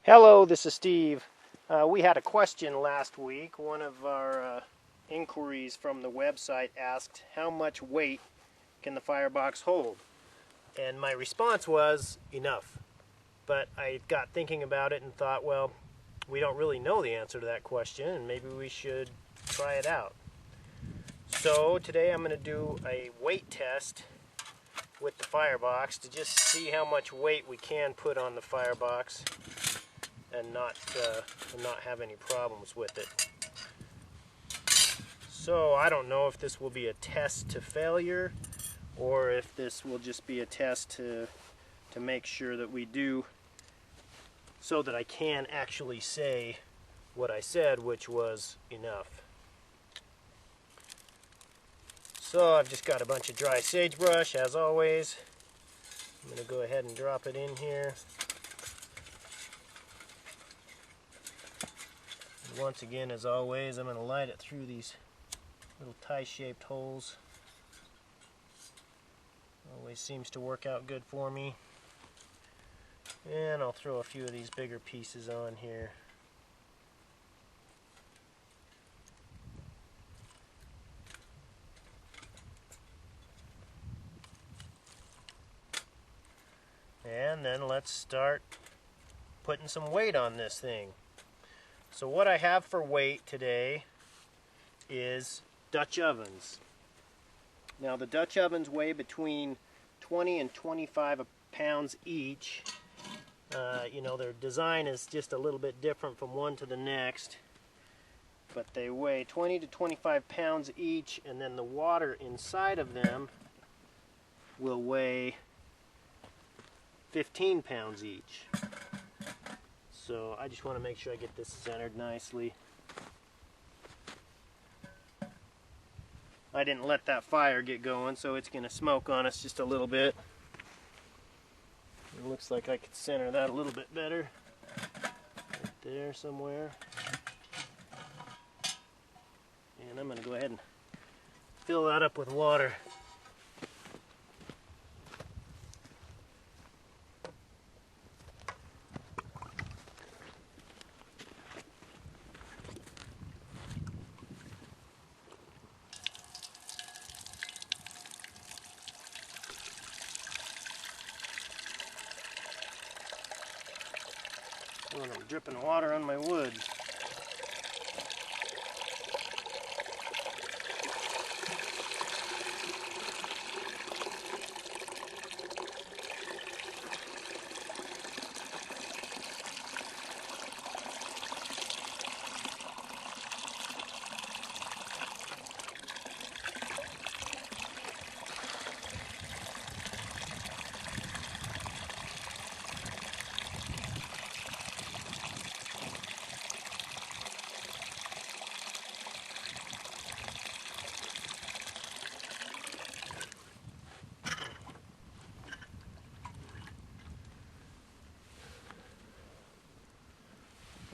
Hello, this is Steve. We had a question last week. One of our inquiries from the website asked, how much weight can the Firebox hold? And my response was, enough. But I got thinking about it and thought, well, we don't really know the answer to that question, and maybe we should try it out. So today I'm going to do a weight test with the Firebox to just see how much weight we can put on the Firebox and not have any problems with it. So I don't know if this will be a test to failure or if this will just be a test to make sure that we do, so that I can actually say what I said, which was enough. So I've just got a bunch of dry sagebrush as always. I'm going to go ahead and drop it in here. Once again, as always, I'm going to light it through these little tie-shaped holes. Always seems to work out good for me. And I'll throw a few of these bigger pieces on here. And then let's start putting some weight on this thing. So what I have for weight today is Dutch ovens. Now the Dutch ovens weigh between 20 and 25 pounds each. You know, their design is just a little bit different from one to the next, but they weigh 20 to 25 pounds each, and then the water inside of them will weigh 15 pounds each. So I just want to make sure I get this centered nicely. I didn't let that fire get going, so it's going to smoke on us just a little bit. It looks like I could center that a little bit better. Right there somewhere. And I'm going to go ahead and fill that up with water. Oh, and I'm dripping water on my wood.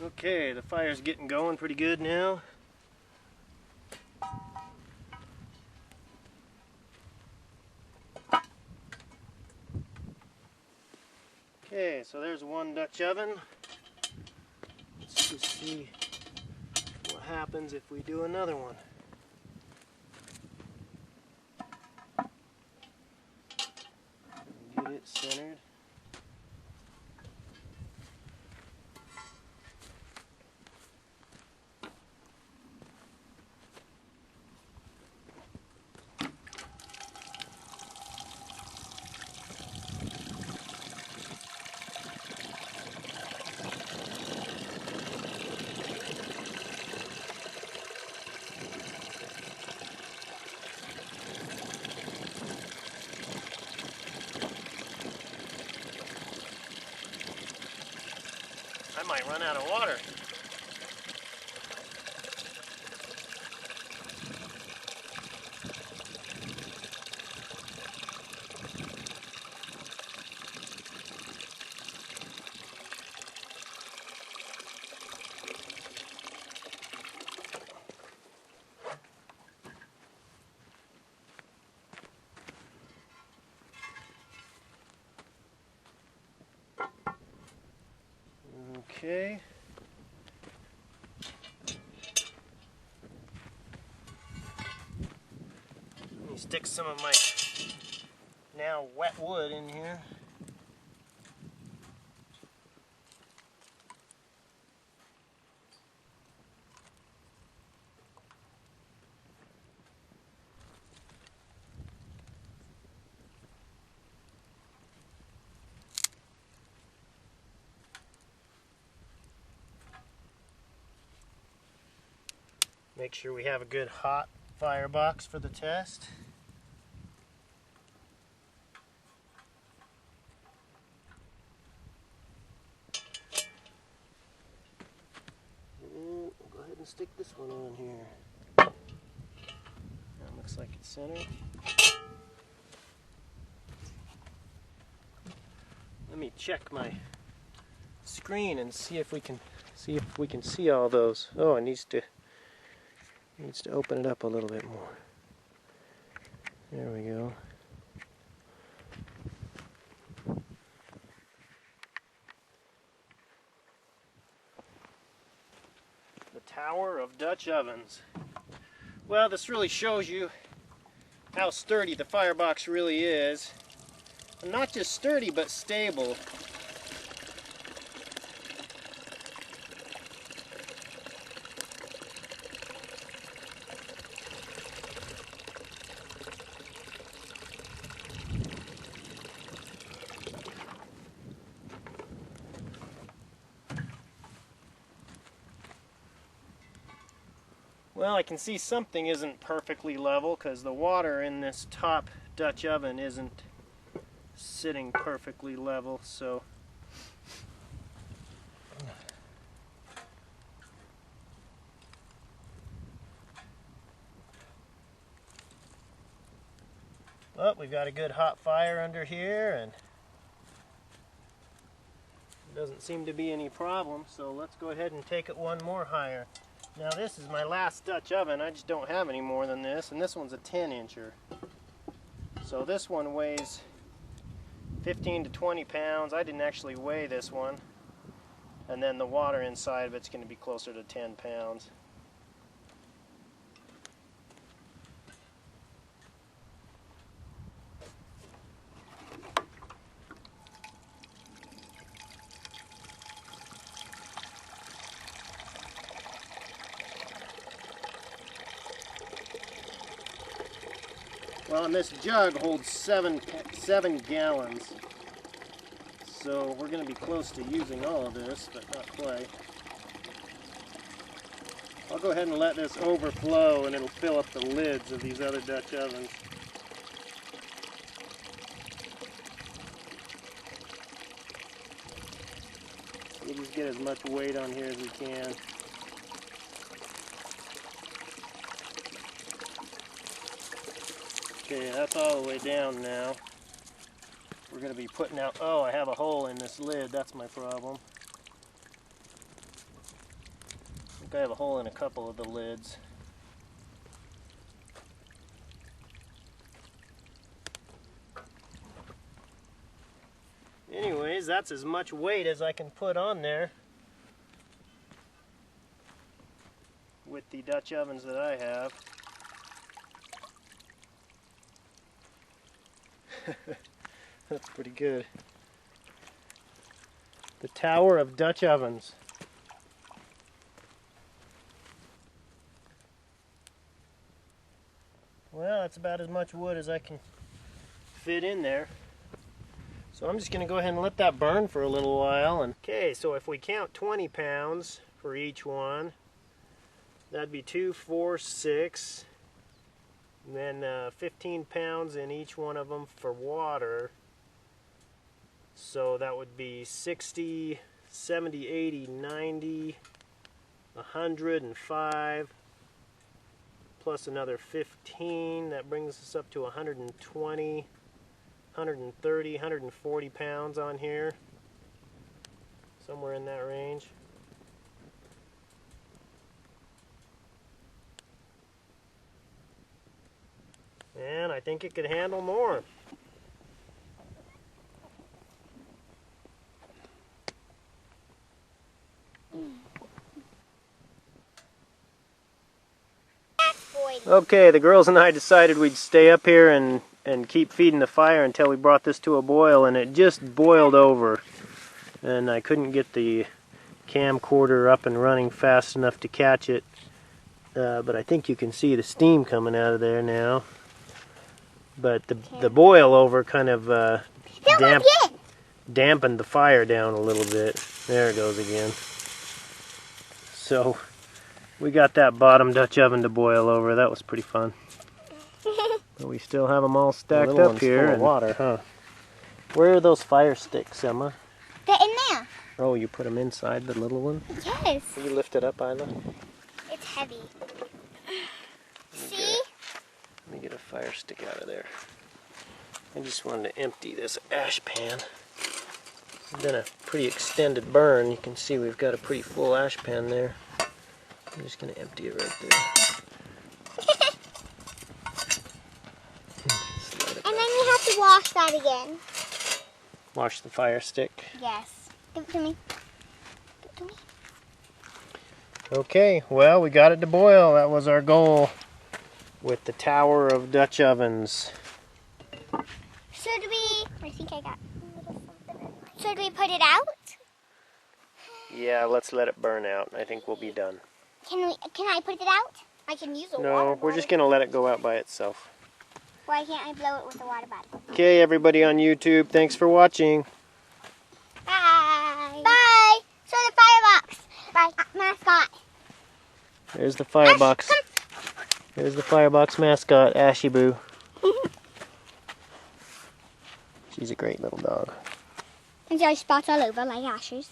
Okay, the fire's getting going pretty good now. Okay, so there's one Dutch oven. Let's just see what happens if we do another one. Get it centered. I might run out of water. Okay. Let me stick some of my now wet wood in here. Make sure we have a good hot firebox for the test. And we'll go ahead and stick this one on here. That looks like it's centered. Let me check my screen and see if we can see all those. Oh, it needs to open it up a little bit more. There we go. The Tower of Dutch Ovens. Well, this really shows you how sturdy the firebox really is. And not just sturdy, but stable. Well, I can see something isn't perfectly level because the water in this top Dutch oven isn't sitting perfectly level, so well, we've got a good hot fire under here and there doesn't seem to be any problem, so let's go ahead and take it one more higher. Now this is my last Dutch oven. I just don't have any more than this, and this one's a 10-incher. So this one weighs 15 to 20 pounds. I didn't actually weigh this one. And then the water inside of it's going to be closer to 10 pounds. Well, and this jug holds seven gallons. So we're going to be close to using all of this, but not quite. I'll go ahead and let this overflow and it'll fill up the lids of these other Dutch ovens. We'll just get as much weight on here as we can. Okay, that's all the way down now. We're going to be putting out, oh, I have a hole in this lid, that's my problem. I think I have a hole in a couple of the lids. Anyways, that's as much weight as I can put on there with the Dutch ovens that I have. That's pretty good. The Tower of Dutch Ovens. Well, that's about as much wood as I can fit in there. So I'm just going to go ahead and let that burn for a little while. Okay, so if we count 20 pounds for each one, that'd be 2, 4, 6. And then 15 pounds in each one of them for water. So that would be 60, 70, 80, 90, 105, plus another 15. That brings us up to 120, 130, 140 pounds on here. Somewhere in that range. And I think it could handle more. Okay, the girls and I decided we'd stay up here and keep feeding the fire until we brought this to a boil, and it just boiled over. And I couldn't get the camcorder up and running fast enough to catch it. But I think you can see the steam coming out of there now. But the boil over kind of dampened the fire down a little bit. There it goes again. So we got that bottom Dutch oven to boil over. That was pretty fun. But we still have them all stacked up here. Full of water, huh? Where are those fire sticks, Emma? They're in there. Oh, you put them inside the little one? Yes. Will you lift it up, Isla? It's heavy. See? Let me get a fire stick out of there. I just wanted to empty this ash pan. It's been a pretty extended burn. You can see we've got a pretty full ash pan there. I'm just going to empty it right there. And then you have to wash that again. Wash the fire stick? Yes. Give it to me. Give it to me. Okay, well, we got it to boil. That was our goal with the tower of Dutch ovens. Should we... I think I got a little something. Should we put it out? Yeah, let's let it burn out. I think we'll be done. Can I put it out? I can use a water bottle. No, we're just going to let it go out by itself. Why can't I blow it with a water bottle? Okay, everybody on YouTube, thanks for watching. Bye. Bye. Show the Firebox. Bye. Mascot. There's the Firebox. There's the Firebox mascot, Ashy Boo. She's a great little dog. And there are spots all over like ashes.